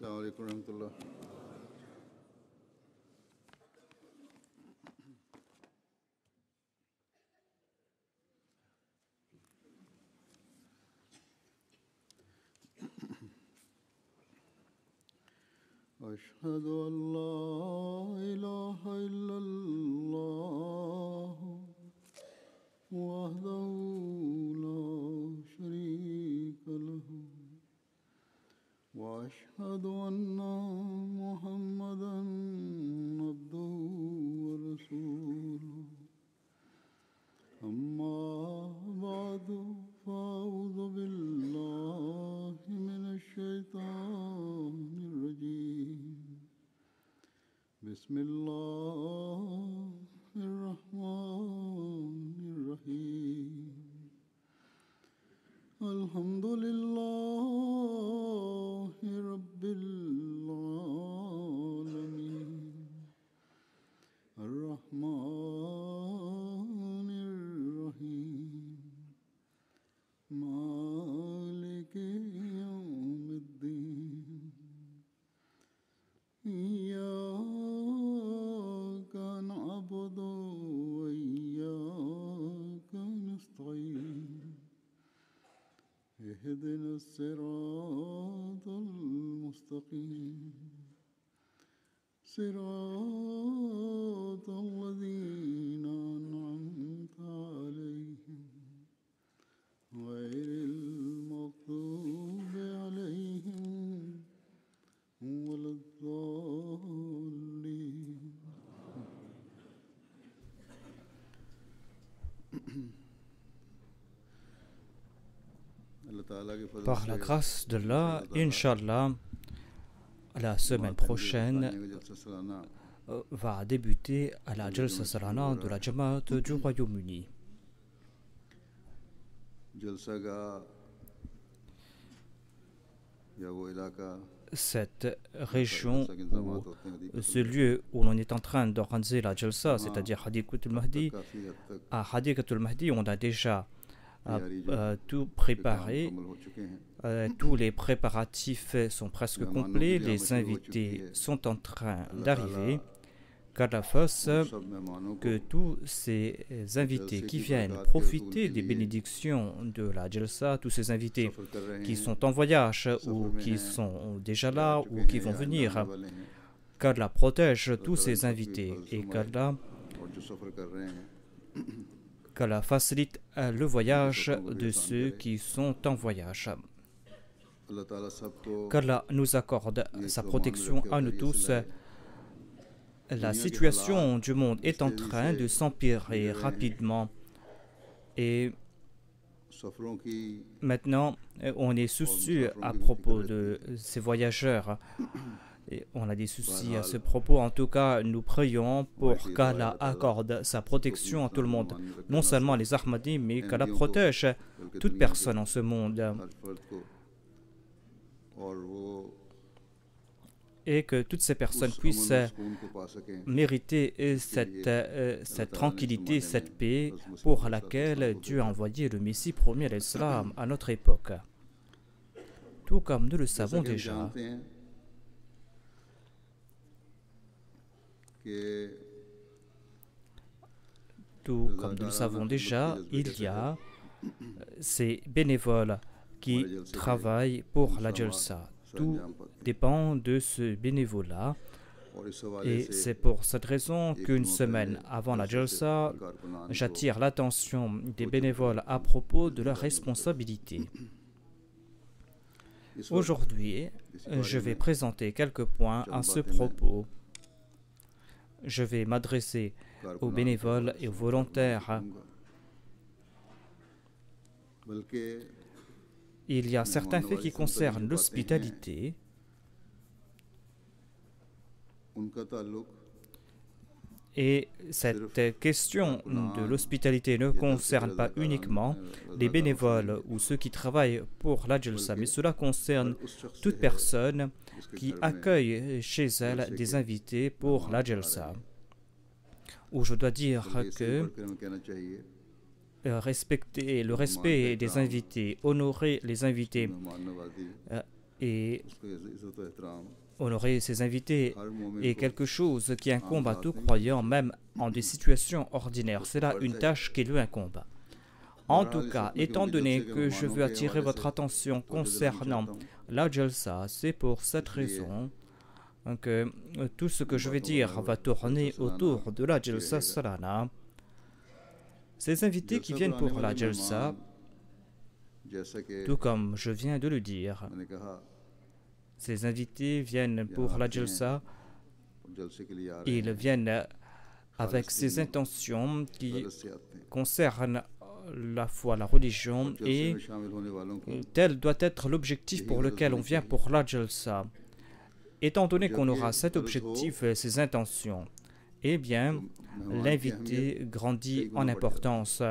السلام عليكم ورحمة الله. أشهد أن لا إله إلا الله وحده لا شريك له وأشهد أن محمدا عبده ورسوله أما بعد فأعوذ بالله من الشيطان الرجيم بسم الله الرحمن الرحيم الحمد لله رب العالمين الرحمن الرحيم مالك يوم الدين إياك نعبد وإياك نستعين اهدنا الصراط المستقيم صراط الذين أنعمت عليهم غير المغضوب عليهم ولا الضالين. Par la grâce de Allah, Inch'Allah, la semaine prochaine va débuter à la Jalsa Salana de la Jamaat du Royaume-Uni. Cette région, ce lieu où l'on est en train d'organiser la Jalsa, c'est-à-dire Hadikatul Mahdi, à Hadikatul Mahdi, on a déjà tout préparé. Tous les préparatifs sont presque complets. Les invités sont en train d'arriver. Qu'Allah fasse que tous ces invités qui viennent profiter des bénédictions de la Jalsa, tous ces invités qui sont en voyage ou qui sont déjà là ou qui vont venir, qu'Allah protège tous ces invités et qu'Allah facilite le voyage de ceux qui sont en voyage. Qu'Allah nous accorde sa protection à nous tous. La situation du monde est en train de s'empirer rapidement et maintenant on est soucieux à propos de ces voyageurs. Et on a des soucis à ce propos. En tout cas, nous prions pour qu'Allah accorde sa protection à tout le monde. Non seulement les Ahmadis, mais qu'Allah protège toute personne en ce monde. Et que toutes ces personnes puissent mériter cette tranquillité, cette paix pour laquelle Dieu a envoyé le Messie promis à l'Islam à notre époque. Tout comme nous le savons déjà, il y a ces bénévoles qui travaillent pour la Jalsa. Tout dépend de ce bénévolat. Et c'est pour cette raison qu'une semaine avant la Jalsa, j'attire l'attention des bénévoles à propos de leurs responsabilités. Aujourd'hui, je vais présenter quelques points à ce propos. Je vais m'adresser aux bénévoles et aux volontaires. Il y a certains faits qui concernent l'hospitalité. Et cette question de l'hospitalité ne concerne pas uniquement les bénévoles ou ceux qui travaillent pour la Jalsa, mais cela concerne toute personne qui accueille chez elle des invités pour la Jalsa. Où je dois dire que respecter le respect des invités, honorer les invités, Et उसको इज्जत और एहतराम honorer ses invités हर मोमिन est को quelque chose qui incombe à tout croyant, même en des situations ordinaires. C'est là une tâche qui lui incombe. En tout cas, étant donné que je veux attirer votre attention concernant la Jalsa, c'est pour cette raison que tout ce que je vais dire va tourner autour de la Jalsa Salana. Ces invités qui viennent pour la Jalsa, जैसा कि tout comme je viens de le dire, मैंने कहा ces invités viennent pour la Jalsa, जलसे के लिए आ रहे ils हैं viennent avec ces intentions qui गलत से आते हैं concernent la foi, la religion, जलसे et में शामिल होने वालों को tel doit être l'objectif pour lequel on vient pour la Jalsa. Étant donné qu'on aura cet objectif et ces intentions, eh bien, l'invité grandit en importance,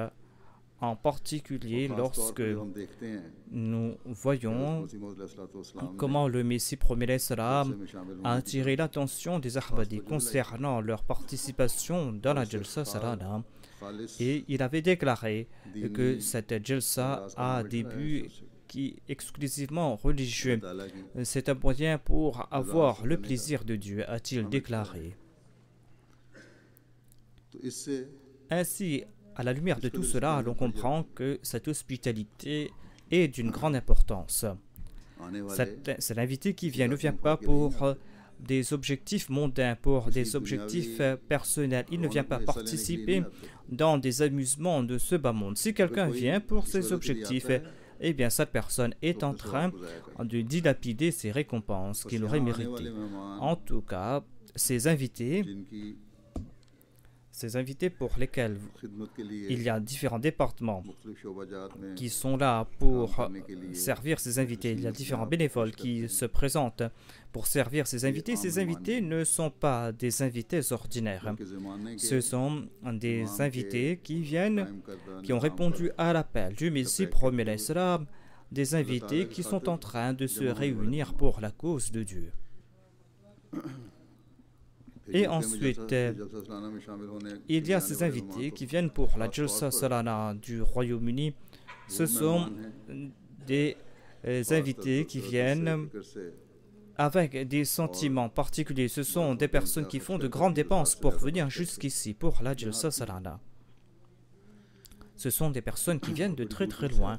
en particulier lorsque हम देखते हैं nous voyons मसीह मौद अलैहिस्सलाम comment le Messie premier salam में शामिल a attiré l'attention des Ahmadis concernant leur participation dans la Jalsa Salana. खालिस Et il avait déclaré que cette Jalsa a des buts qui exclusivement religieux. ताला की C'est un moyen pour avoir le plaisir de Dieu, a-t-il déclaré. तो इससे Ainsi, à la lumière de tout cela, l'on comprend que cette hospitalité est d'une grande importance. आने वाले C'est l'invité qui vient, ne vient pas pour des objectifs mondains, pour des objectifs personnels. Il ne vient pas participer dans des amusements de ce bas monde. Si quelqu'un vient pour ces objectifs, eh bien cette personne est en train de dilapider ses récompenses qu'il aurait méritées. En tout cas, ces invités pour lesquels खिदमत के लिए il y a différents départements मुख्तलिफ शोबाजात में qui sont là pour servir ces invités. Il y a différents bénévoles qui se présentent pour servir ces invités. Ces invités ne sont pas des invités ordinaires. के ज़माने के Ce sont des invités qui viennent, कायम करदा qui ont répondu à l'appel du Messie premier l'Islam, des invités qui sont en train de se réunir pour la cause de Dieu. Et ensuite, il y a ces invités qui viennent pour la Jalsa Salana du Royaume-Uni. Ce sont des invités qui viennent avec des sentiments particuliers. Ce sont des personnes qui font de grandes dépenses pour venir jusqu'ici, pour la Jalsa Salana. Ce sont des personnes qui viennent de très très loin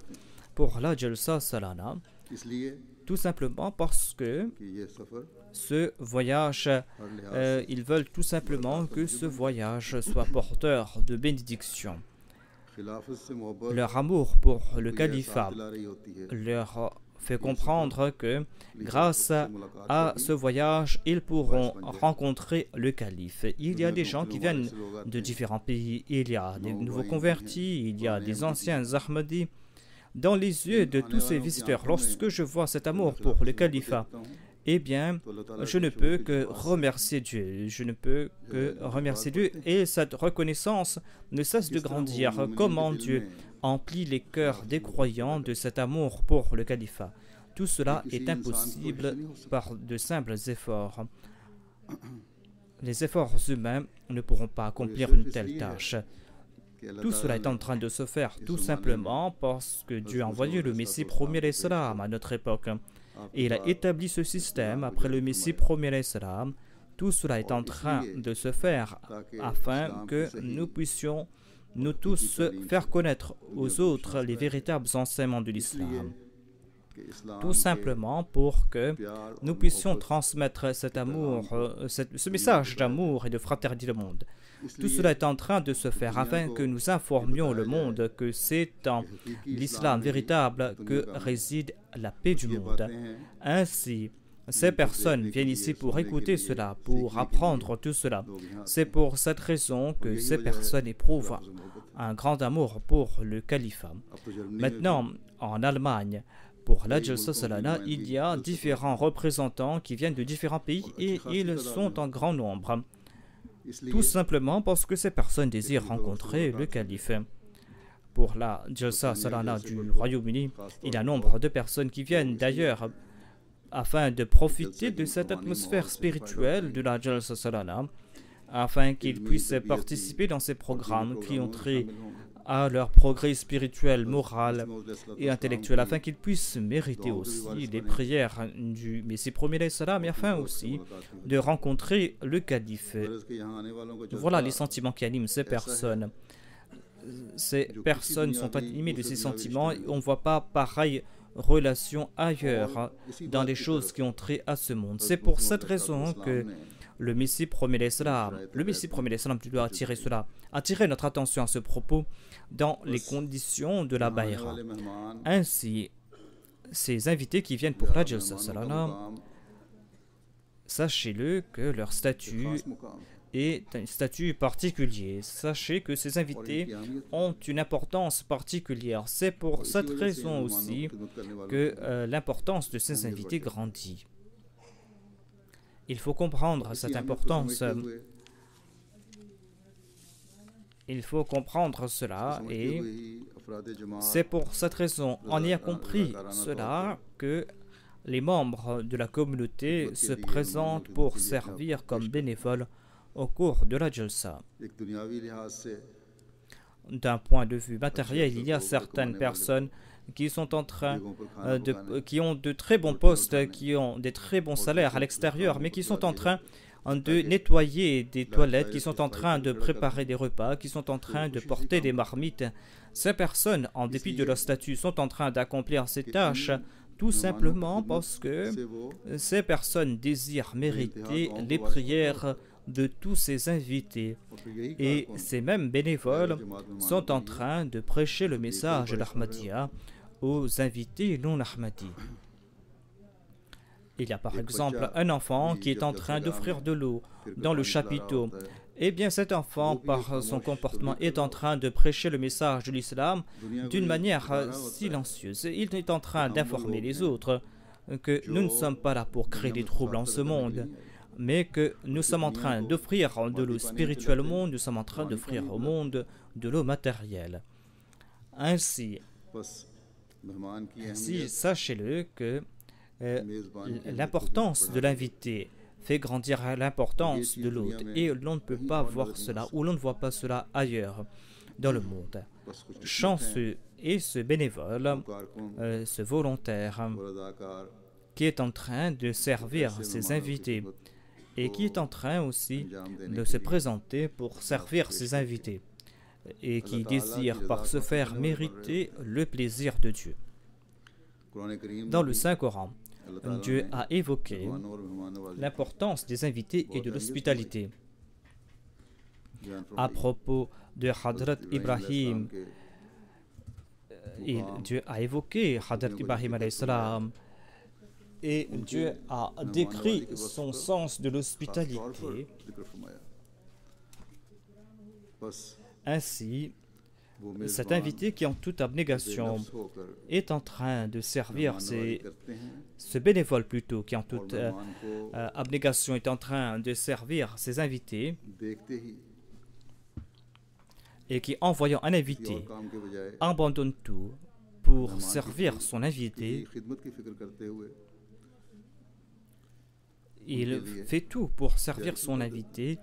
pour la Jalsa Salana, इसलिए tout simplement parce que कि ये सफ़र ce voyage, हर लिहाज ils veulent tout simplement que ce voyage soit porteur de bénédiction. खिलाफत से मोहब्बत Leur amour pour le कोई califat एहसास दिला रही होती है leur fait comprendre que grâce à ce voyage, ils pourront rencontrer le calife. Il y a des gens qui viennent de différents pays, il y a des nouveaux convertis, il y a des anciens Ahmadis. Dans les yeux de tous ces visiteurs, lorsque je vois cet amour pour le califat, eh bien, je ne peux que remercier Dieu. Je ne peux que remercier Dieu. Et cette reconnaissance ne cesse de grandir. Comment Dieu emplit les cœurs des croyants de cet amour pour le califat. Tout cela est impossible par de simples efforts. Les efforts humains ne pourront pas accomplir une telle tâche. Tout cela est en train de se faire tout simplement parce que Dieu a envoyé le Messie premier l'Islam à notre époque. Et il a établi ce système après le Messie premier l'Islam. Tout cela est en train de se faire afin que nous puissions nous tous faire connaître aux autres les véritables enseignements de l'islam. Tout simplement pour que nous puissions transmettre cet amour, ce message d'amour et de fraternité au monde. Tout cela est en train de se faire afin que nous informions le monde que c'est dans l'islam véritable que réside la paix du monde. Ainsi, ces personnes viennent ici pour écouter cela, pour apprendre tout cela. C'est pour cette raison que ces personnes éprouvent un grand amour pour le califat. Maintenant, en Allemagne, pour la Jalsa Salana, il y a différents représentants qui viennent de différents pays et ils sont en grand nombre. Tout simplement parce que ces personnes désirent rencontrer le calife. Pour la Jalsa Salana du Royaume-Uni, il y a nombre de personnes qui viennent d'ailleurs afin de profiter de cette atmosphère spirituelle de la Jalsa Salana, afin qu'ils puissent participer dans ces programmes qui ont trait à leur progrès spirituel, moral et intellectuel, afin qu'ils puissent mériter aussi les prières du Messie premier salam, et afin aussi de rencontrer le calife. Voilà les sentiments qui animent ces personnes. Ces personnes sont animées de ces sentiments et on ne voit pas pareille relation ailleurs dans les choses qui ont trait à ce monde. C'est pour cette raison que le Messie premier l'Islam doit attirer notre attention à ce propos dans les conditions de la Bayra. Ainsi, ces invités qui viennent pour la Jalsa Salam, sachez-le que leur statut est un statut particulier. Sachez que ces invités ont une importance particulière. C'est pour cette raison aussi que l'importance de ces invités grandit. Il faut comprendre cette importance. Il faut comprendre cela et c'est pour cette raison, en ayant compris cela, que les membres de la communauté se présentent pour servir comme bénévoles au cours de la Jalsa. D'un point de vue matériel, il y a certaines personnes qui sont en train qui ont de très bons postes, qui ont des très bons salaires à l'extérieur, mais qui sont en train de nettoyer des toilettes, qui sont en train de préparer des repas, qui sont en train de porter des marmites. Ces personnes, en dépit de leur statut, sont en train d'accomplir ces tâches tout simplement parce que ces personnes désirent mériter les prières de tous ces invités. Et ces mêmes bénévoles sont en train de prêcher le message de l'Ahmadiyya aux invités non Ahmadis. Il y a par exemple un enfant qui est en train d'offrir de l'eau dans le chapiteau. Eh bien, cet enfant, par son comportement, est en train de prêcher le message de l'islam d'une manière silencieuse. Il est en train d'informer les autres que nous ne sommes pas là pour créer des troubles en ce monde, mais que nous sommes en train d'offrir de l'eau spirituelle au monde, nous sommes en train d'offrir au monde de l'eau matérielle. Ainsi, sachez-le que l'importance de l'invité fait grandir l'importance de l'hôte et l'on ne peut pas voir cela ou l'on ne voit pas cela ailleurs dans le monde. Chanceux est ce bénévole, ce volontaire qui est en train de servir ses invités et qui est en train aussi de se présenter pour servir ses invités et qui désire par ce faire mériter le plaisir de Dieu. Dans le Saint-Coran, Dieu a évoqué l'importance des invités et de l'hospitalité. À propos de Hadrat Ibrahim, Dieu a évoqué Hadrat Ibrahim alayhi salam et Dieu a décrit son sens de l'hospitalité. Ainsi, cet invité qui en toute abnégation est en train de servir, ce bénévole plutôt, qui en toute abnégation est en train de servir ses invités et qui, en voyant un invité, abandonne tout pour servir son invité. Il fait tout pour servir son invité.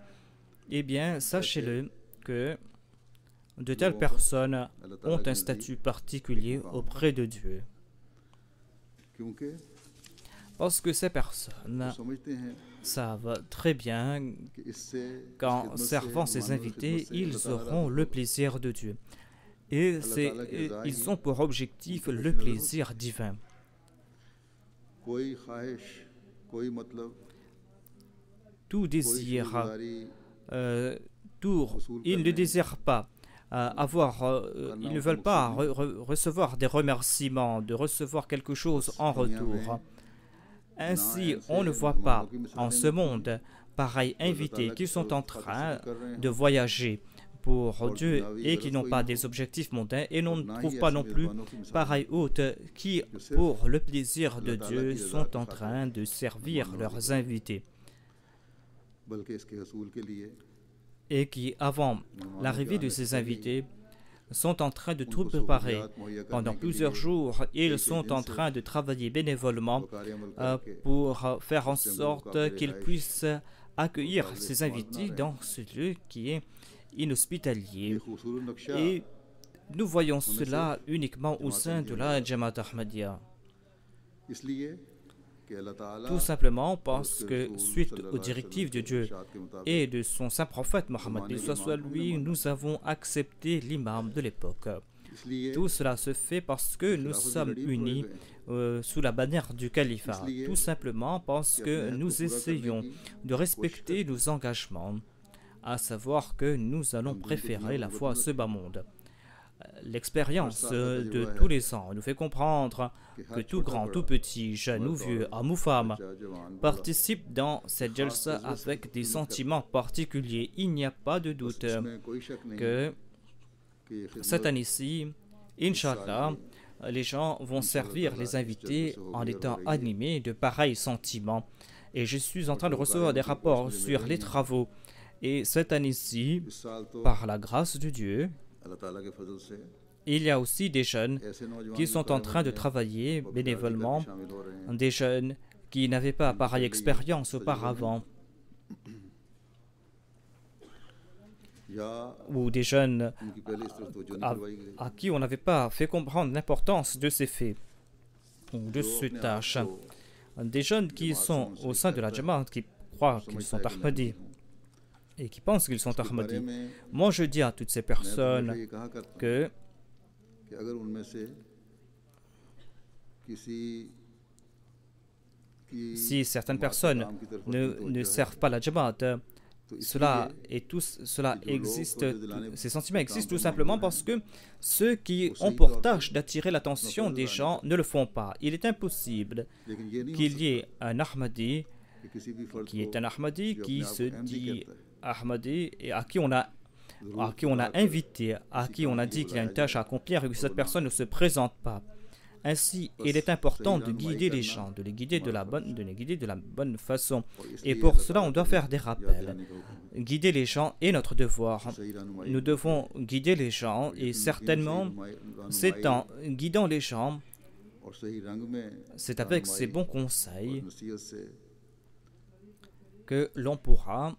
Eh bien, sachez-le que de telles personnes ont un statut particulier auprès de Dieu. Parce que ces personnes savent très bien qu'en servant ces invités, ils auront le plaisir de Dieu. Et ils ont pour objectif le plaisir divin. Tout désir, ils ne désirent pas ils ne veulent pas recevoir des remerciements, de recevoir quelque chose en retour. Ainsi, on ne voit pas en ce monde pareils invités qui sont en train de voyager pour Dieu et qui n'ont pas des objectifs mondains, et l'on ne trouve pas non plus pareils hôtes qui, pour le plaisir de Dieu, sont en train de servir leurs invités. Et qui, avant l'arrivée de ces invités, sont en train de tout préparer. Pendant plusieurs jours, ils sont en train de travailler bénévolement pour faire en sorte qu'ils puissent accueillir ces invités dans ce lieu qui est inhospitalier. Et nous voyons cela uniquement au sein de la Jamaat Ahmadiyya. Tout simplement parce que, suite aux directives de Dieu et de son saint prophète Mohammed, lui, nous avons accepté l'imam de l'époque. Tout cela se fait parce que nous sommes unis sous la bannière du califat. Tout simplement parce que nous essayons de respecter nos engagements, à savoir que nous allons préférer la foi à ce bas monde. L'expérience de tous les ans nous fait comprendre que tout grand, tout petit, jeune ou vieux, homme ou femme, participe dans cette jalsa avec des sentiments particuliers. Il n'y a pas de doute que cette année-ci, Inch'Allah, les gens vont servir les invités en étant animés de pareils sentiments. Et je suis en train de recevoir des rapports sur les travaux. Et cette année-ci, par la grâce de Dieu, il y a aussi des jeunes qui sont en train de travailler bénévolement, des jeunes qui n'avaient pas pareille expérience auparavant, ou des jeunes à qui on n'avait pas fait comprendre l'importance de ces faits ou de cette tâche. Des jeunes qui sont au sein de la Jamaat, qui croient qu'ils sont Ahmadis et qui pensent qu'ils sont Ahmadis. Moi, je dis à toutes ces personnes que si certaines personnes ne servent pas la Jamaat, cela existe, ces sentiments existent tout simplement parce que ceux qui ont pour tâche d'attirer l'attention des gens ne le font pas. Il est impossible qu'il y ait un Ahmadi qui est un Ahmadi qui se dit Ahmadi et à qui on a invité, à qui on a dit qu'il y a une tâche à accomplir et que cette personne ne se présente pas. Ainsi, il est important de guider les gens, de les guider de la bonne façon. Et pour cela, on doit faire des rappels. Guider les gens est notre devoir. Nous devons guider les gens et certainement, c'est en guidant les gens, c'est avec ces bons conseils que l'on pourra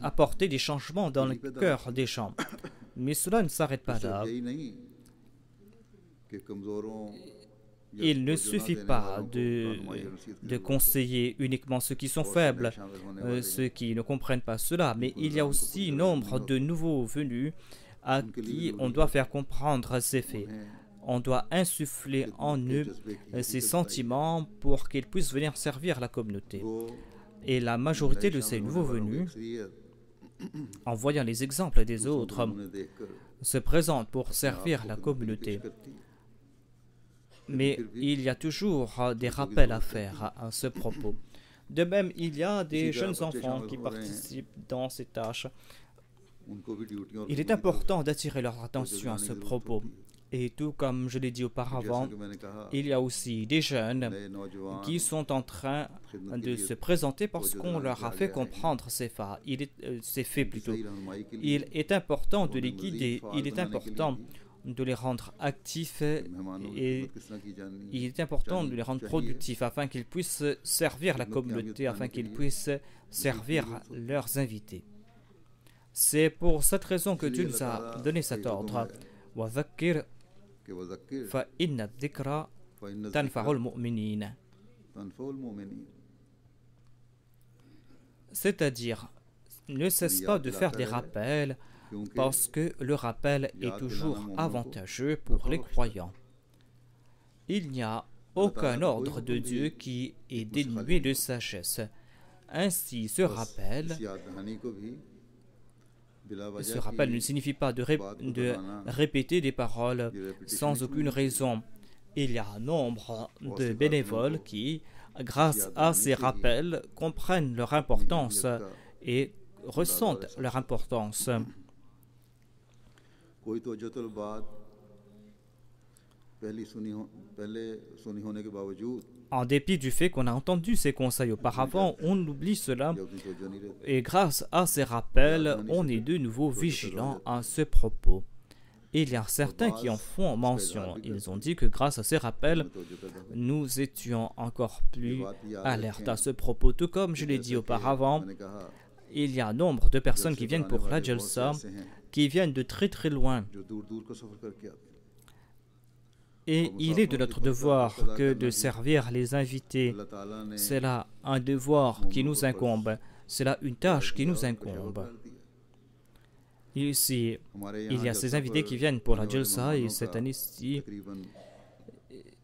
apporter des changements dans le cœur des gens. Mais cela ne s'arrête pas là. Il ne suffit pas de conseiller uniquement ceux qui sont faibles, ceux qui ne comprennent pas cela, mais il y a aussi nombre de nouveaux venus à qui on doit faire comprendre ces faits. On doit insuffler en eux ces sentiments pour qu'ils puissent venir servir la communauté. Et la majorité de ces nouveaux venus, en voyant les exemples des autres, se présentent pour servir la communauté. Mais il y a toujours des rappels à faire à ce propos. De même, il y a des jeunes enfants qui participent dans ces tâches. Il est important d'attirer leur attention à ce propos. Et tout comme je l'ai dit auparavant, il y a aussi des jeunes qui sont en train de se présenter parce qu'on leur a fait comprendre ces faits plutôt. Il est important de les guider, il est important de les rendre actifs et il est important de les rendre productifs afin qu'ils puissent servir la communauté, afin qu'ils puissent servir leurs invités. C'est pour cette raison que Dieu nous a donné cet ordre. C'est-à-dire, ne cesse pas de faire des rappels parce que le rappel est toujours avantageux pour les croyants. Il n'y a aucun ordre de Dieu qui est dénué de sagesse. Ainsi, ce rappel ne signifie pas de répéter des paroles sans aucune raison. Il y a un nombre de bénévoles qui, grâce à ces rappels, comprennent leur importance et ressentent leur importance. En dépit du fait qu'on a entendu ces conseils auparavant, on oublie cela et grâce à ces rappels, on est de nouveau vigilant à ce propos. Il y a certains qui en font mention. Ils ont dit que grâce à ces rappels, nous étions encore plus alertes à ce propos. Tout comme je l'ai dit auparavant, il y a un nombre de personnes qui viennent pour la Jalsa qui viennent de très très loin. Et il est de notre devoir que de servir les invités. C'est là un devoir qui nous incombe. C'est là une tâche qui nous incombe. Ici, il y a ces invités qui viennent pour la Jalsa et cette année-ci,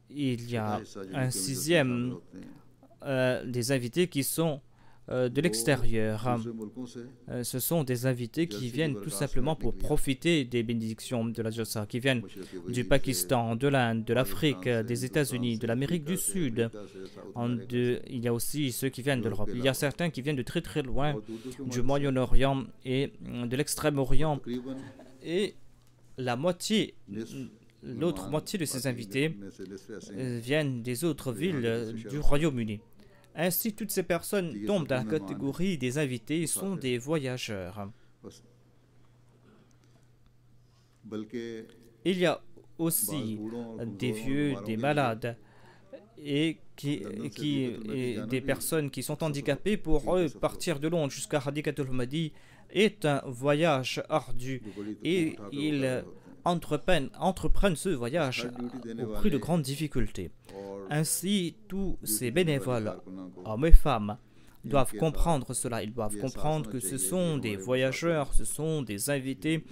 il y a un sixième des invités qui sont de l'extérieur. Ce sont des invités qui viennent tout simplement pour profiter des bénédictions de la Jalsa, qui viennent du Pakistan, de l'Inde, de l'Afrique, des États-Unis, de l'Amérique du Sud. Il y a aussi ceux qui viennent de l'Europe. Il y a certains qui viennent de très très loin, du Moyen-Orient et de l'Extrême-Orient. Et l'autre moitié de ces invités viennent des autres villes du Royaume-Uni. Ainsi, toutes ces personnes tombent dans la catégorie des invités, sont des voyageurs. Il y a aussi des vieux, des malades et des personnes qui sont handicapées. Pour eux, partir de Londres jusqu'à Hadiqatul Mahdi est un voyage ardu et ils entreprennent ce voyage au prix de grandes difficultés. Ainsi, tous ces bénévoles, hommes et femmes, doivent comprendre cela. Ils doivent comprendre que ce sont des voyageurs, ce sont des invités.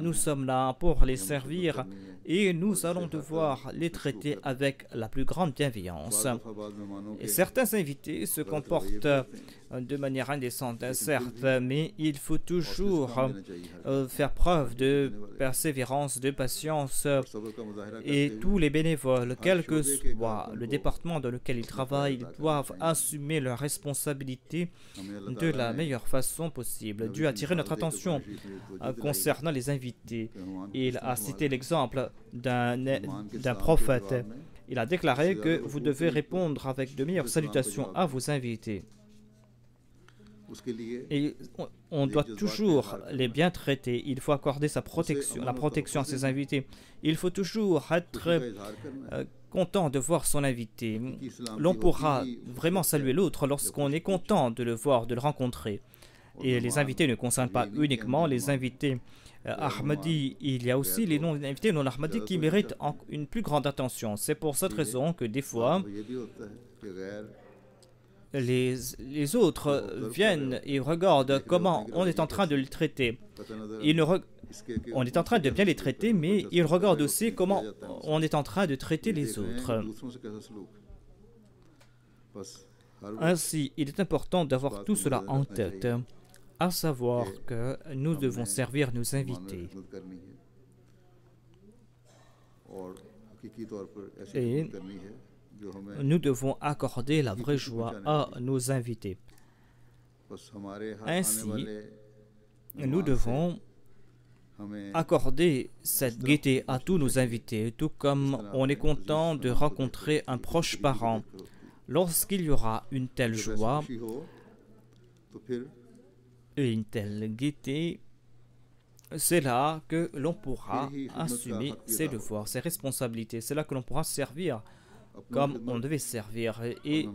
Nous sommes là pour les servir et nous allons devoir les traiter avec la plus grande bienveillance. Et certains invités se comportent de manière indécente, certes, mais il faut toujours faire preuve de persévérance, de patience. Et tous les bénévoles, quel que soit le département dans lequel ils travaillent, ils doivent assumer leurs responsabilités de la meilleure façon possible. Dieu a attiré notre attention concernant les invités. Il a cité l'exemple d'un prophète. Il a déclaré que vous devez répondre avec de meilleures salutations à vos invités. Et on doit toujours les bien traiter. Il faut accorder la protection à ses invités. Il faut toujours être content de voir son invité. L'on pourra vraiment saluer l'autre lorsqu'on est content de le voir, de le rencontrer. Et les invités ne concernent pas uniquement les invités Ahmadi. Il y a aussi les non-invités non-Ahmadi qui méritent une plus grande attention. C'est pour cette raison que des fois, les autres viennent et regardent comment on est en train de les traiter. On est en train de bien les traiter, mais ils regardent aussi comment on est en train de traiter les autres. Ainsi, il est important d'avoir tout cela en tête, à savoir que nous devons servir nos invités. Et nous devons accorder la vraie joie à nos invités. Ainsi, nous devons accorder cette gaieté à tous nos invités, tout comme on est content de rencontrer un proche parent. Lorsqu'il y aura une telle joie et une telle gaieté, c'est là que l'on pourra assumer ses devoirs, ses responsabilités. C'est là que l'on pourra servir comme on devait servir. Et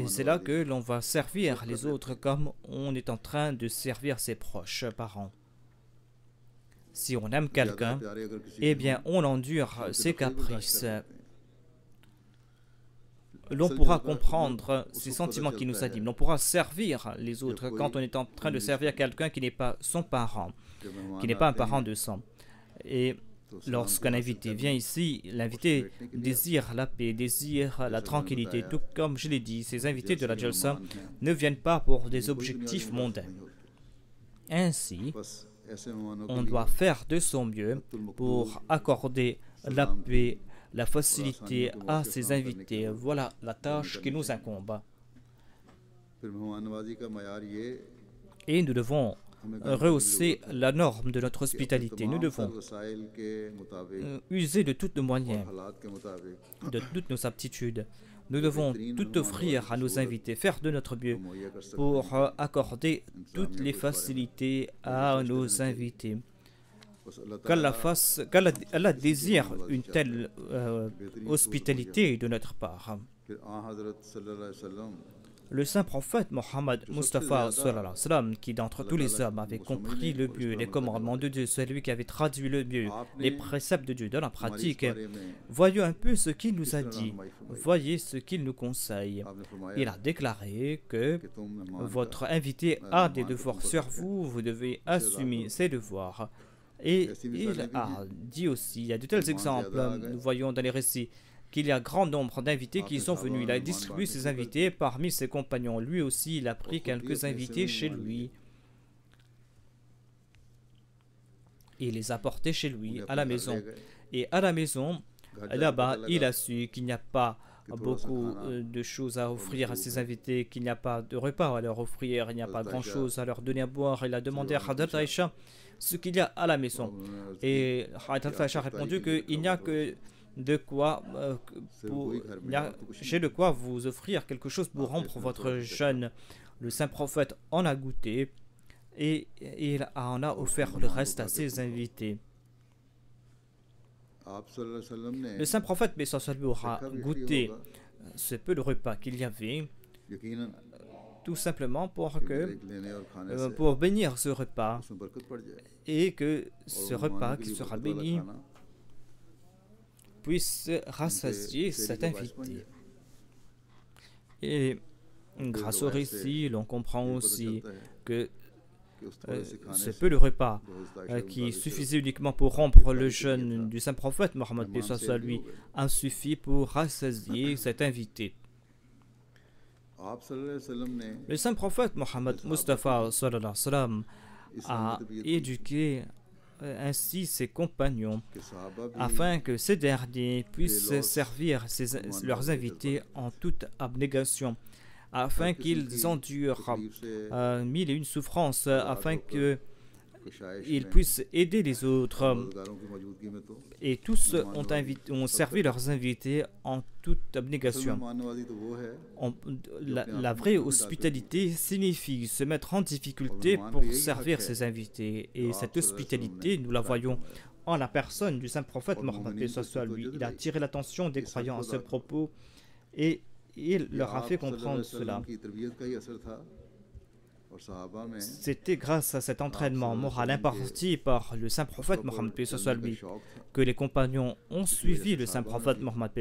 c'est là que l'on va servir les autres comme on est en train de servir ses proches parents. Si on aime quelqu'un, eh bien, on endure ses caprices. L'on pourra comprendre ces sentiments qui nous animent. On pourra servir les autres quand on est en train de servir quelqu'un qui n'est pas son parent, qui n'est pas un parent de sang. Et lorsqu'un invité vient ici, l'invité désire la paix, désire la tranquillité. Tout comme je l'ai dit, ces invités de la Jalsa ne viennent pas pour des objectifs mondains. Ainsi, on doit faire de son mieux pour accorder la paix, la facilité à ses invités. Voilà la tâche qui nous incombe. Et nous devons rehausser la norme de notre hospitalité. Nous devons user de tous nos moyens, de toutes nos aptitudes. Nous devons tout offrir à nos invités, faire de notre mieux pour accorder toutes les facilités à nos invités. Qu'Allah désire une telle hospitalité de notre part. Le saint prophète Mohammed Mustafa sallallahu alayhi wa sallam, qui d'entre tous les hommes avait compris le mieux les commandements de Dieu, celui qui avait traduit le mieux les préceptes de Dieu dans la pratique, voyons un peu ce qu'il nous a dit, voyez ce qu'il nous conseille. Il a déclaré que votre invité a des devoirs sur vous, vous devez assumer ses devoirs. Et il a dit aussi, il y a de tels exemples, nous voyons dans les récits, qu'il y a grand nombre d'invités qui sont venus. Il a distribué ses invités parmi ses compagnons. Lui aussi, il a pris quelques invités chez lui. Il les a portés chez lui, à la maison. Et à la maison, là-bas, il a su qu'il n'y a pas beaucoup de choses à offrir à ses invités, qu'il n'y a pas de repas à leur offrir, il n'y a pas grand-chose à leur donner à boire. Il a demandé à Hadrat Aïcha ce qu'il y a à la maison. Et Hadrat Aïcha a répondu qu'il n'y a que de quoi j'ai de quoi vous offrir quelque chose pour rompre votre jeûne. Le saint prophète en a goûté et il en a offert le reste à ses invités. Le saint prophète lui aura goûté ce peu de repas qu'il y avait, tout simplement pour bénir ce repas, et que ce repas qui sera béni puisse rassasier cet invité. Et grâce au récit, l'on comprend aussi que c'est peu le repas qui suffisait uniquement pour rompre le jeûne du saint prophète Mohammed lui a suffi pour rassasier cet invité. Le saint prophète Mohammed Mustafa a éduqué ainsi ses compagnons afin que ces derniers puissent servir leurs invités en toute abnégation, afin qu'ils endurent mille et une souffrances, afin qu'ils puissent aider les autres. Et tous ont servi leurs invités en toute abnégation. La vraie hospitalité signifie se mettre en difficulté pour servir ses invités. Et cette hospitalité, nous la voyons en la personne du saint prophète Mohammed. Il a attiré l'attention des croyants à ce propos et il leur a fait comprendre cela. C'était grâce à cet entraînement moral imparti par le saint prophète Mohammed que les compagnons ont suivi le saint prophète Mohammed.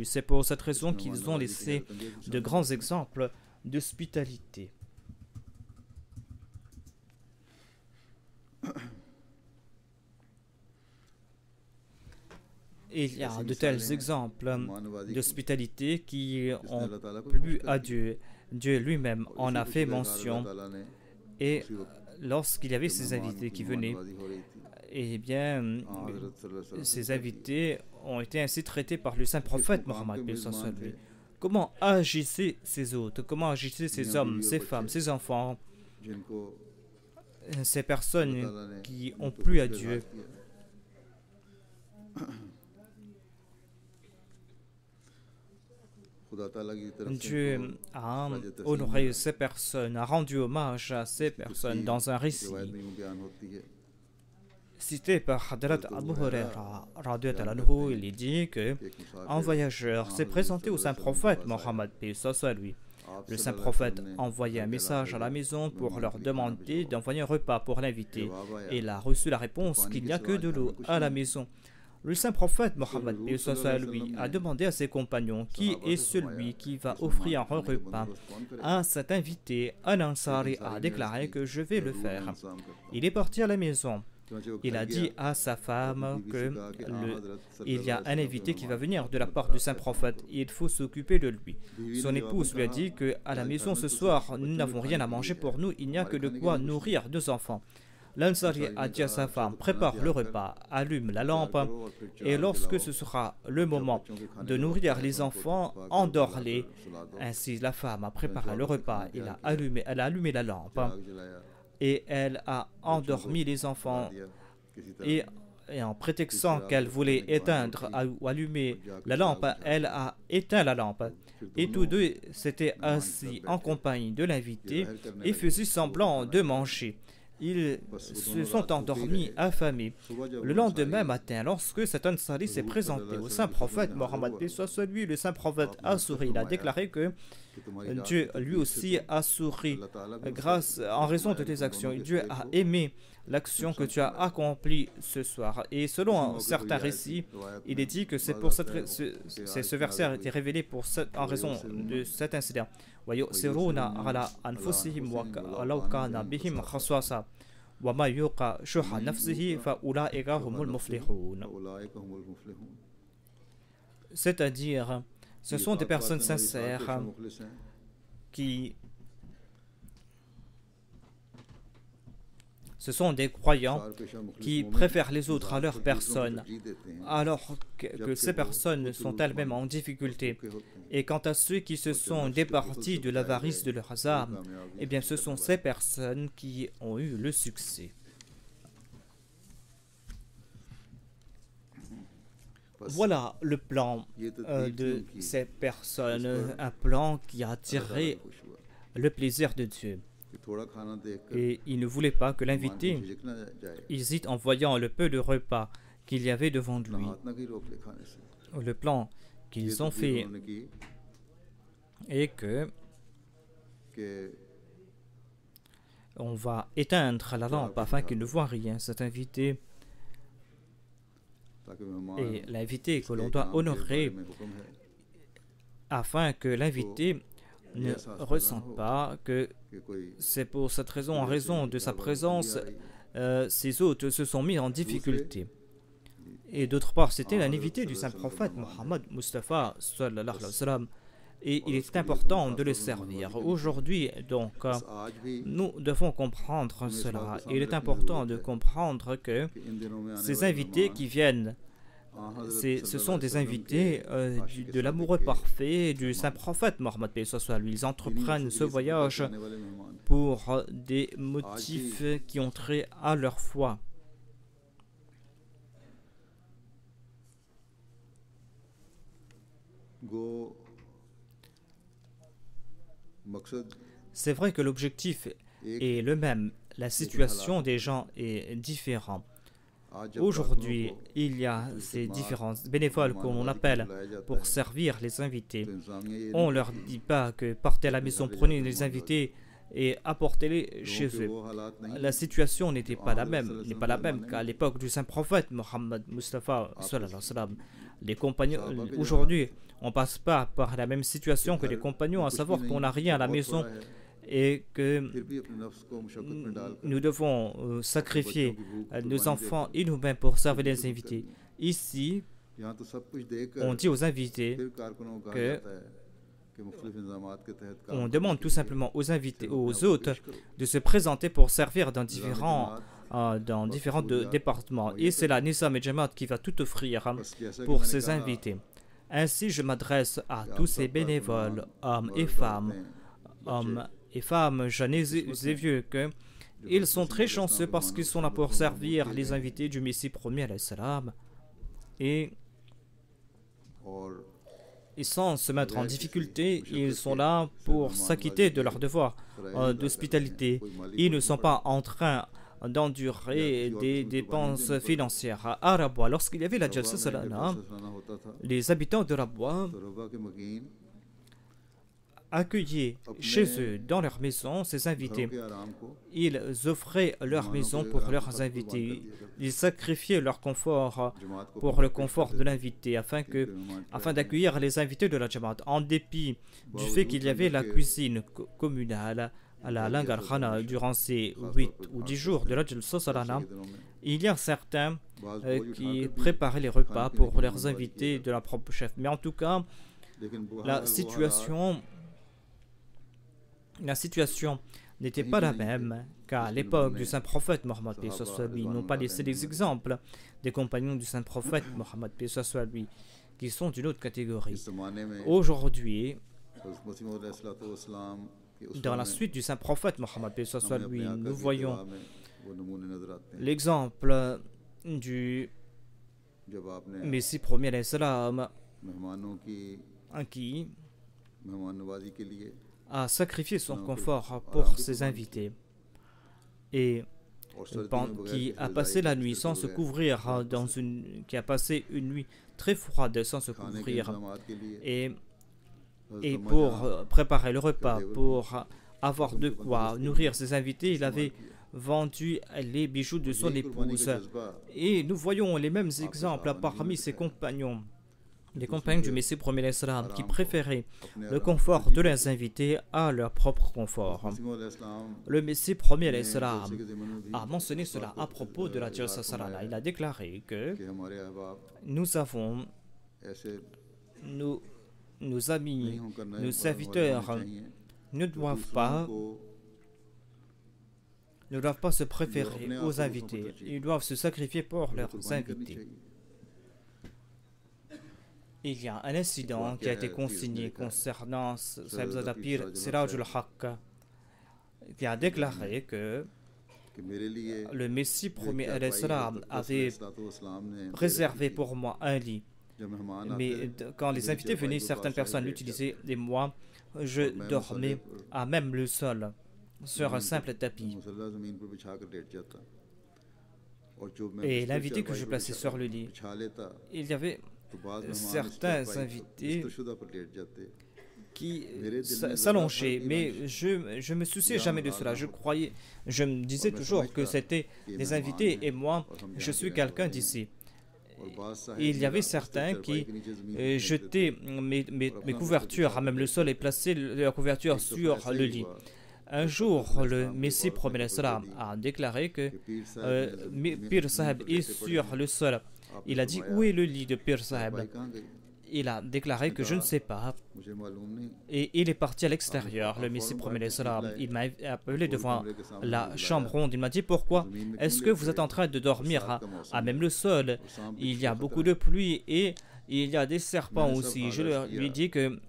C'est pour cette raison qu'ils ont laissé de grands exemples d'hospitalité. Il y a de tels exemples d'hospitalité qui ont plu à Dieu. Dieu lui-même en a fait mention. Et lorsqu'il y avait ces invités qui venaient, eh bien, ces invités ont été ainsi traités par le saint prophète Mohammed. Comment agissaient ces hôtes? Comment agissaient ces hommes, ces femmes, ces enfants, ces personnes qui ont plu à Dieu? Dieu a honoré ces personnes, a rendu hommage à ces personnes dans un récit cité par Hadrat Abu Huraira. Il est dit qu'un voyageur s'est présenté au saint prophète Mohammed. Le saint prophète a envoyé un message à la maison pour leur demander d'envoyer un repas pour l'invité. Et il a reçu la réponse qu'il n'y a que de l'eau à la maison. Le saint prophète Mohammed lui a demandé à ses compagnons qui est celui qui va offrir un repas à cet invité. Al-Ansari a déclaré que je vais le faire. Il est parti à la maison. Il a dit à sa femme qu'il y a un invité qui va venir de la part du saint prophète et il faut s'occuper de lui. Son épouse lui a dit qu'à la maison ce soir, nous n'avons rien à manger pour nous, il n'y a que de quoi nourrir deux enfants. L'Ansari a dit à sa femme, prépare le repas, allume la lampe, et lorsque ce sera le moment de nourrir les enfants, endors-les. Ainsi, la femme a préparé le repas, elle a allumé la lampe, et elle a endormi les enfants. Et en prétextant qu'elle voulait éteindre ou allumer la lampe, elle a éteint la lampe. Et tous deux s'étaient assis en compagnie de l'invité et faisaient semblant de manger. Ils se sont endormis, affamés. Le lendemain matin, lorsque cet Ansari s'est présenté au saint prophète Mohammed, le saint prophète a souri. Il a déclaré que Dieu lui aussi a souri en raison de tes actions. Dieu a aimé l'action que tu as accomplie ce soir. Et selon certains récits, il est dit que c'est pour ce verset a été révélé en raison de cet incident. وَيُؤْثِرُونَ عَلَىٰ أَنفُسِهِمْ وَلَوْ كَانَ بِهِمْ خَصَاصَةٌ وَمَا يُوقَ شُحَّ نَفْسِهِ فَأُولَٰئِكَ هُمُ الْمُفْلِحُونَ. C'est-à-dire, ce sont des personnes sincères ce sont des croyants qui préfèrent les autres à leur personne, alors que ces personnes sont elles-mêmes en difficulté. Et quant à ceux qui se sont départis de l'avarice de leurs âmes, eh bien ce sont ces personnes qui ont eu le succès. Voilà le plan de ces personnes, un plan qui a attiré le plaisir de Dieu. Et il ne voulait pas que l'invité hésite en voyant le peu de repas qu'il y avait devant lui. Le plan qu'ils ont fait est que on va éteindre la lampe afin qu'il ne voit rien, cet invité. Et l'invité que l'on doit honorer afin que l'invité ne ressente pas que c'est pour cette raison, en raison de sa présence, ses hôtes se sont mis en difficulté. Et d'autre part, c'était un invité du saint prophète Mohammed Mustafa sallallahu alayhi wa sallam, et il est important de le servir. Aujourd'hui, donc, nous devons comprendre cela. Il est important de comprendre que ces invités qui viennent, ce sont des invités de l'amoureux parfait du saint prophète Mohammed. Ils entreprennent ce voyage pour des motifs qui ont trait à leur foi. C'est vrai que l'objectif est le même, la situation des gens est différente. Aujourd'hui, il y a ces différents bénévoles qu'on appelle pour servir les invités. On ne leur dit pas que partez à la maison, prenez les invités et apportez-les chez eux. La situation n'est pas la même qu'à l'époque du saint prophète Mohammed Mustafa sallallahu alayhi wa sallam. Les compagnons, aujourd'hui, on ne passe pas par la même situation que les compagnons, à savoir qu'on n'a rien à la maison et que nous devons sacrifier nos enfants et nous-mêmes pour servir les invités. Ici, on dit aux invités que on demande tout simplement aux invités, aux hôtes, de se présenter pour servir dans différents départements. Et c'est la Nizam et Jamaat qui va tout offrir pour ces invités. Ainsi, je m'adresse à tous ces bénévoles, hommes et femmes, jeunes et vieux, qu'ils sont très chanceux parce qu'ils sont là pour servir les invités du Messie premier, alayhi salam, et sans se mettre en difficulté, ils sont là pour s'acquitter de leur devoir d'hospitalité. Ils ne sont pas en train d'endurer des dépenses financières. À Rabwa, lorsqu'il y avait la Jalsa Salana, les habitants de Rabwa accueillaient chez eux, dans leur maison, ces invités. Ils offraient leur maison pour leurs invités. Ils sacrifiaient leur confort pour le confort de l'invité, afin d'accueillir les invités de la Jamaat. En dépit du fait qu'il y avait la cuisine communale à la Langar Khana durant ces 8 ou 10 jours de la Jalsa Salana, il y a certains qui préparaient les repas pour leurs invités de leur propre chef. Mais en tout cas, la situation n'était pas la même qu'à l'époque du saint prophète Mohammed. Ils n'ont pas laissé des exemples des compagnons du saint prophète Mohammed qui sont d'une autre catégorie. Aujourd'hui, dans la suite du saint prophète Mohammed, nous voyons l'exemple du Messie premier alayhi salam qui a sacrifié son confort pour ses invités et qui a passé la nuit sans se couvrir, qui a passé une nuit très froide sans se couvrir, et Et pour préparer le repas, pour avoir de quoi nourrir ses invités, il avait vendu les bijoux de son épouse. Et nous voyons les mêmes exemples parmi ses compagnons. Les compagnons du Messie premier l'Islam qui préféraient le confort de leurs invités à leur propre confort. Le Messie premier l'Islam a mentionné cela à propos de la Jalsa Salana. Il a déclaré que nous avons nos amis, nos serviteurs ne doivent pas se préférer aux invités. Ils doivent se sacrifier pour leurs invités. Il y a un incident qui a été consigné concernant Sahibzada Pir Sirajul Haq, qui a déclaré que le Messie premier avait réservé pour moi un lit. Mais quand les invités venaient, certaines personnes l'utilisaient et moi, je dormais à même le sol, sur un simple tapis. Et l'invité que je plaçais sur le lit, il y avait certains invités qui s'allongeaient, mais je me souciais jamais de cela. Je me disais toujours que c'était des invités et moi, je suis quelqu'un d'ici. Et il y avait certains qui jetaient mes couvertures à même le sol et plaçaient leurs couvertures sur le lit. Un jour, le Messie premier l'Islam a déclaré que Pir Sahib est sur le sol. Il a dit, où est le lit de Pir Sahib? Il a déclaré que je ne sais pas. Et il est parti à l'extérieur, le Messie premier l'Islam. Il m'a appelé devant la chambre ronde. Il m'a dit, pourquoi est-ce que vous êtes en train de dormir à même le sol? Il y a beaucoup de pluie et il y a des serpents aussi. Je lui ai dit que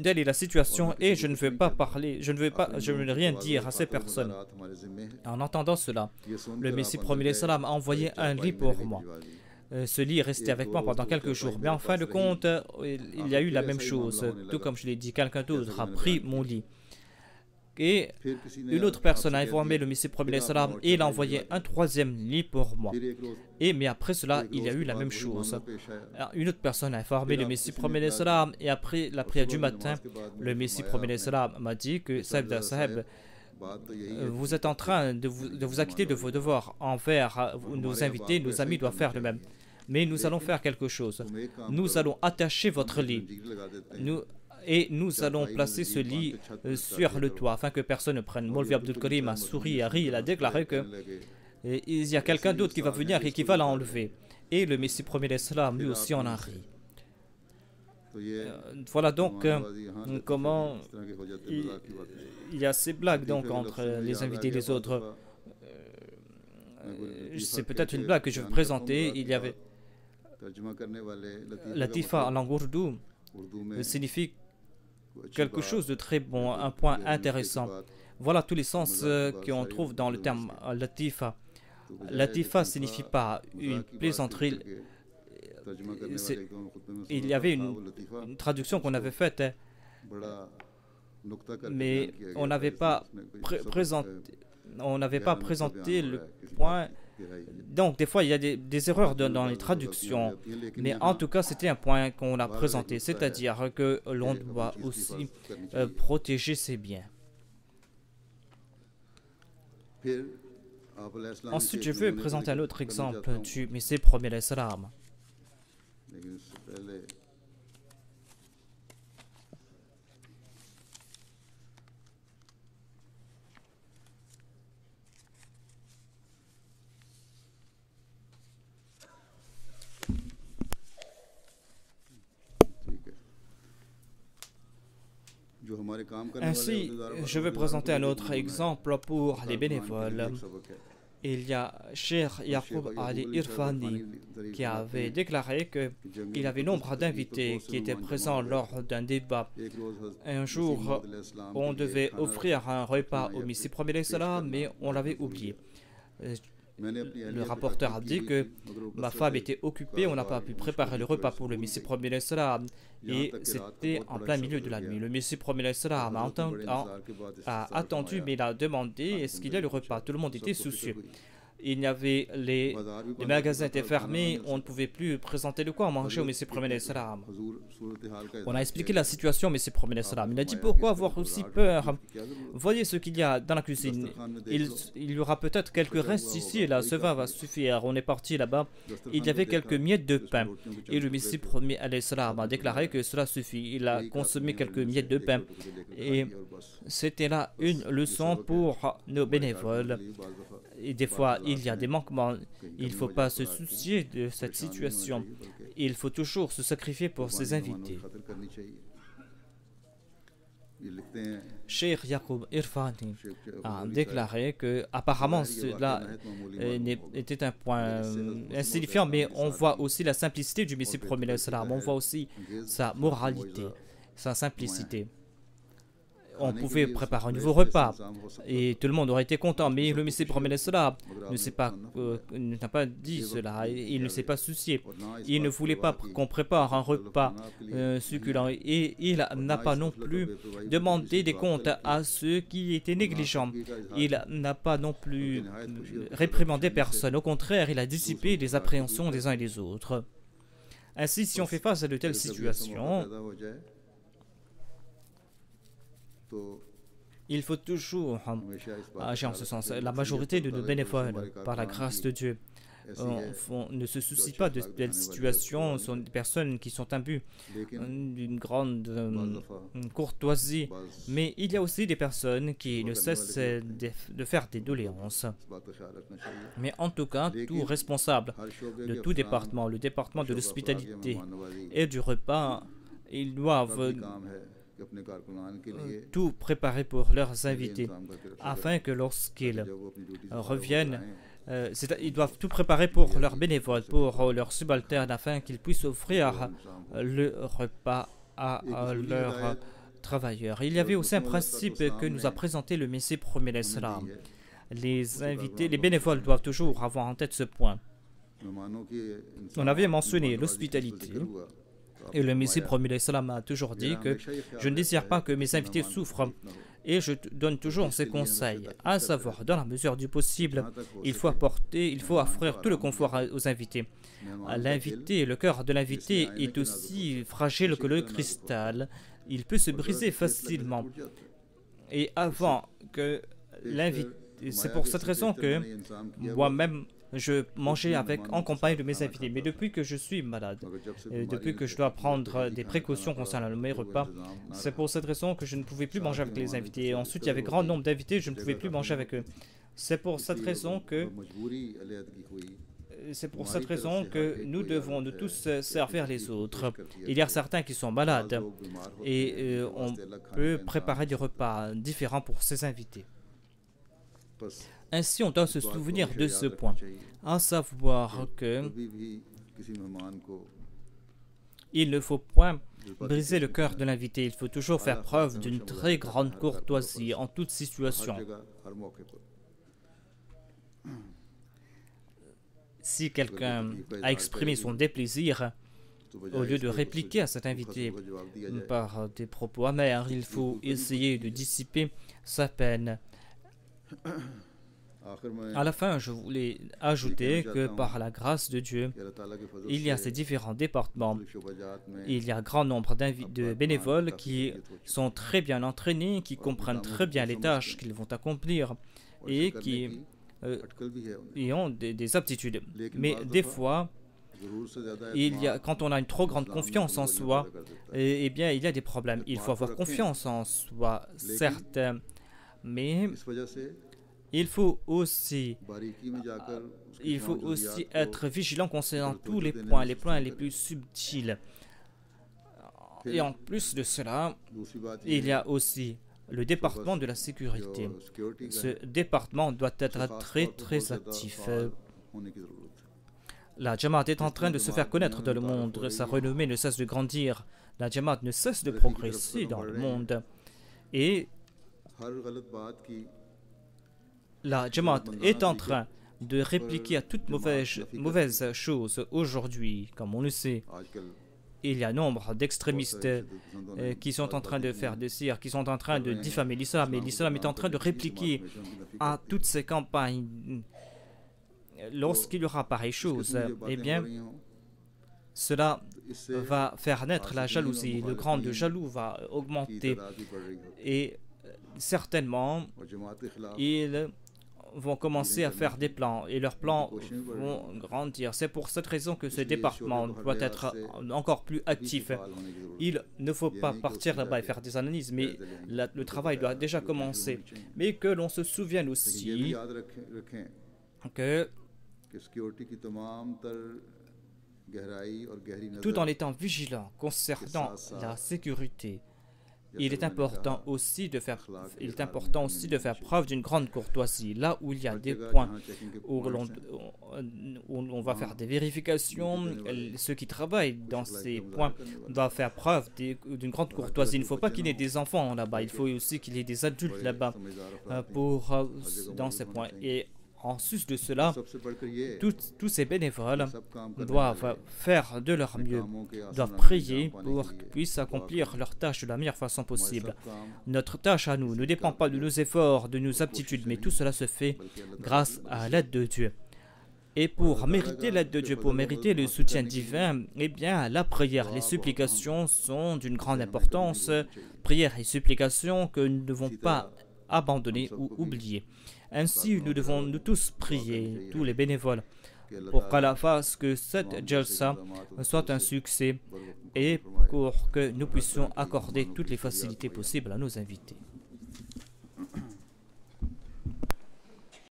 telle est la situation et je ne veux pas parler, je ne veux rien dire à ces personnes. En entendant cela, le Messie premier l'Islam a envoyé un lit pour moi. Ce lit est resté avec moi pendant quelques jours. Mais en fin de compte, il y a eu la même chose. Tout comme je l'ai dit, quelqu'un d'autre a pris mon lit. Et une autre personne a informé le Messie premier l'Islam et il a envoyé un troisième lit pour moi. Mais après cela, il y a eu la même chose. Une autre personne a informé le Messie premier l'Islam et après la prière du matin, le Messie premier l'Islam m'a dit que Sahibzada Sahib, vous êtes en train de vous acquitter de vos devoirs envers nos invités, nos amis doivent faire le même. Mais nous allons faire quelque chose. Nous allons attacher votre lit. Nous allons placer ce lit sur le toit afin que personne ne prenne. Molvi Abdul Karim a souri et a ri. Il a déclaré que il y a quelqu'un d'autre qui va venir et qui va l'enlever. Et le Messie premier l'Islam lui aussi en a ri. Voilà donc comment il y a ces blagues donc entre les invités et les autres. C'est peut-être une blague que je vais présenter. Il y avait Latifa en langue ourdou signifie quelque chose de très bon, un point intéressant. Voilà tous les sens qu'on trouve dans le terme Latifa. Latifa ne signifie pas une plaisanterie. Il y avait une traduction qu'on avait faite, mais on n'avait pas présenté le point. Donc des fois il y a des erreurs dans les traductions, mais en tout cas c'était un point qu'on a présenté, c'est-à-dire que l'on doit aussi protéger ses biens. Ensuite je veux présenter un autre exemple du Messie premier l'Islam. Ainsi, je vais présenter un autre exemple pour les bénévoles. Il y a Cheikh Yaqub Ali Irfani qui avait déclaré qu'il avait nombre d'invités qui étaient présents lors d'un débat. Un jour, on devait offrir un repas au Messie premier l'Islam, mais on l'avait oublié. Le rapporteur a dit que ma femme était occupée, on n'a pas pu préparer le repas pour le Messie premier l'Islam et c'était en plein milieu de la nuit. Le Messie premier l'Islam a attendu mais il a demandé est-ce qu'il y a le repas. Tout le monde était soucieux. il y avait les magasins étaient fermés, on ne pouvait plus présenter de quoi manger au Messie premier salam. On a expliqué la situation au Messie premier salam. Il a dit pourquoi avoir aussi peur? Voyez ce qu'il y a dans la cuisine. Il y aura peut-être quelques restes ici et là, cela va suffire. On est parti là-bas, il y avait quelques miettes de pain. Et le Messie premier salam a déclaré que cela suffit. Il a consommé quelques miettes de pain. Et c'était là une leçon pour nos bénévoles. Et des fois, il y a des manquements. Il ne faut pas se soucier de cette situation. Il faut toujours se sacrifier pour ses invités. Cheikh Yaqub Irfani a déclaré que apparemment cela était un point insignifiant, mais on voit aussi la simplicité du Messie premier salam. On voit aussi sa moralité, sa simplicité. On pouvait préparer un nouveau repas et tout le monde aurait été content, mais le Messie premier salam n'a pas dit cela, il ne s'est pas soucié. Il ne voulait pas qu'on prépare un repas succulent et il n'a pas non plus demandé des comptes à ceux qui étaient négligents. Il n'a pas non plus réprimandé personne, au contraire, il a dissipé les appréhensions des uns et des autres. Ainsi, si on fait face à de telles situations, il faut toujours agir en ce sens. La majorité de nos bénévoles, par la grâce de Dieu, ne se soucient pas de telles situations. Ce sont des personnes qui sont imbues d'une grande courtoisie. Mais il y a aussi des personnes qui ne cessent de faire des doléances. Mais en tout cas, tout responsable de tout département, le département de l'hospitalité et du repas, ils doivent tout préparer pour leurs invités, afin que lorsqu'ils reviennent, ils doivent tout préparer pour leurs bénévoles, pour leurs subalternes, afin qu'ils puissent offrir le repas à leurs travailleurs. Il y avait aussi un principe que nous a présenté le Messie premier salam. Les invités, les bénévoles doivent toujours avoir en tête ce point. On avait mentionné l'hospitalité. Et le Messie premier salam a toujours dit que je ne désire pas que mes invités souffrent. Et je donne toujours ces conseils, à savoir, dans la mesure du possible, il faut offrir tout le confort aux invités. L'invité, le cœur de l'invité est aussi fragile que le cristal. Il peut se briser facilement. Et avant que l'invité... C'est pour cette raison que moi-même, je mangeais en compagnie de mes invités. Mais depuis que je suis malade, depuis que je dois prendre des précautions concernant mes repas, c'est pour cette raison que je ne pouvais plus manger avec les invités. Et ensuite, il y avait grand nombre d'invités, je ne pouvais plus manger avec eux. C'est pour cette raison que nous devons de tous servir les autres. Il y a certains qui sont malades et on peut préparer des repas différents pour ces invités. Ainsi, on doit se souvenir de ce point, à savoir que il ne faut point briser le cœur de l'invité. Il faut toujours faire preuve d'une très grande courtoisie en toute situation. Si quelqu'un a exprimé son déplaisir, au lieu de répliquer à cet invité par des propos amers, il faut essayer de dissiper sa peine. À la fin, je voulais ajouter que par la grâce de Dieu, il y a ces différents départements. Il y a un grand nombre de bénévoles qui sont très bien entraînés, qui comprennent très bien les tâches qu'ils vont accomplir et qui ont des aptitudes. Mais des fois, quand on a une trop grande confiance en soi, eh bien, il y a des problèmes. Il faut avoir confiance en soi, certes, mais il faut aussi être vigilant concernant tous les points les plus subtils. Et en plus de cela, il y a aussi le département de la sécurité. Ce département doit être très très actif. La Jamaat est en train de se faire connaître dans le monde. Sa renommée ne cesse de grandir. La Jamaat ne cesse de progresser dans le monde. Et la Jamaat est en train de répliquer à toute mauvaise chose aujourd'hui, comme on le sait. Il y a nombre d'extrémistes qui sont en train de faire des cires, qui sont en train de diffamer l'islam. Et l'islam est en train de répliquer à toutes ces campagnes lorsqu'il y aura pareille chose, eh bien, cela va faire naître la jalousie. Le grand de jaloux va augmenter et certainement, ils vont commencer à faire des plans et leurs plans vont grandir. C'est pour cette raison que ce département doit être encore plus actif. Il ne faut pas partir là-bas et faire des analyses, mais le travail doit déjà commencer. Mais que l'on se souvienne aussi que tout en étant vigilant concernant la sécurité, il est important aussi de faire preuve d'une grande courtoisie. Là où il y a des points où on va faire des vérifications, ceux qui travaillent dans ces points doivent faire preuve d'une grande courtoisie. Il ne faut pas qu'il y ait des enfants là-bas, il faut aussi qu'il y ait des adultes là-bas dans ces points. Et en sus de cela, tous ces bénévoles doivent faire de leur mieux, doivent prier pour qu'ils puissent accomplir leur tâche de la meilleure façon possible. Notre tâche à nous ne dépend pas de nos efforts, de nos aptitudes, mais tout cela se fait grâce à l'aide de Dieu. Et pour mériter l'aide de Dieu, pour mériter le soutien divin, eh bien, la prière, les supplications sont d'une grande importance. Prière et supplications que nous ne devons pas abandonner ou oublier. Ainsi, nous devons nous tous prier, tous les bénévoles, pour qu'Allah fasse que cette Jalsa soit un succès et pour que nous puissions accorder toutes les facilités possibles à nos invités.